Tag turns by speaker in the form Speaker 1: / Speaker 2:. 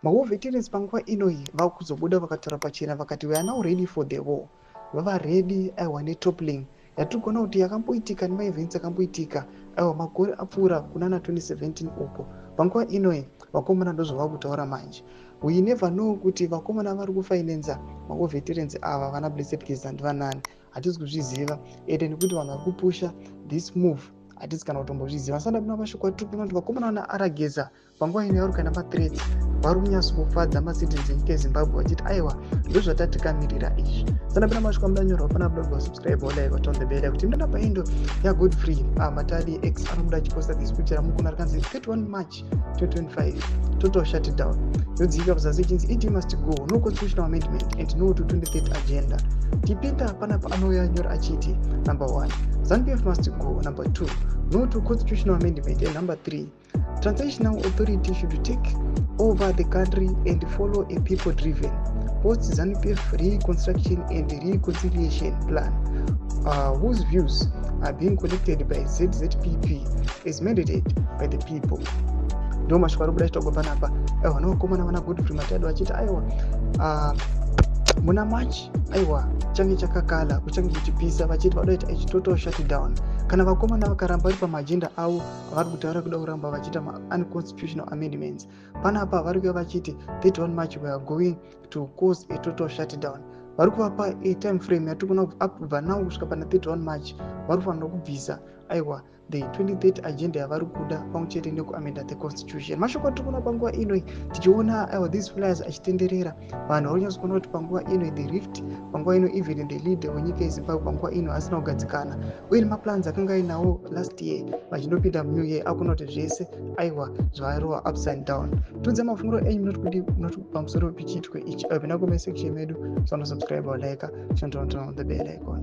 Speaker 1: War veterans panguva inoi vakuzobuda vakataura pachena vakati we are now ready for the war. Vava ready aiwa netoppling yatiri kuona kuti yakamboitika nemaevents akamboitika aiwa makore apfuura kunana 2017 uko. Panguva inoi vakomana ndozvava kutaura manje. We never know kuti vakomana vari kufinanza mawo veterans ava vana Blessed Keza ndivanani, hatisi kuzviziva ende nekuti vanhu vari kupusha this move hatisi kana kutombozviziva. Sanda kuna mashoko atiri kuona kuti vakomana vana Arageza panguva ino vari kuenda mathreats vari kunyatsokufadza macitizens enyika yeZimbabwe vachiti aiwa ndozvatatikamirira izvi. Sanda kuna mashoko amudanyorwa fana kuda subscribe like turn the bell kuti mndana paindo ya Godfrey Matadi X anomuda achiposta this picture amukuna rikanzi 31 March 2025 total shutdown yodzika kuzasi chinzi it must go, no constitutional amendment and no to 23rd agenda. Tipinda panapa anouya nyora achiti number 1 ZANU-PF must go, number 2 no to constitutional amendment, and number 3 transitional authority should take over the country and follow a people-driven post-ZANU-PF reconstruction and reconciliation plan, whose views are being collected by ZZPP as mandated by the people. Ndo mashoko ari kuda chitogwa panapa aiwa novakomana vana Godfrey Matadi vachiti aiwa muna March aiwa change chakakala kuchange kuchipisa vachiti vadaita total shutdown. Kana vakomana vakaramba vari pamajenda avo vari kutaura kuda kuramba vachiita unconstitutional amendments, panapa vari kuva vachiti 31 March we are going to cause a total shutdown. Vari kuvapa a time frame yatiri kuona kubva now kusvika pana 31 March vari kufanira kubvisa aiwa the 23rd agenda yavari kuda pamwechete nekuamenda the constitution. Mashoko atiri kuona panguva inoi tichiona aiwa these flyers achitenderera vanhu vari kunyatsokuona kuti panguva inoi the rift panguva ino even the leader wenyika yeZimbabwe panguva ino asina kugadzikana uye nemaplans akanga ainawo last year vachindopinda munew year akuona kuti zvese aiwa zvarova ups and down. Tunze mafunguro enyu munoti pamusoro pechiitwe ichi. Pinda comment section medu, subscribe or like, turn on the bell icon.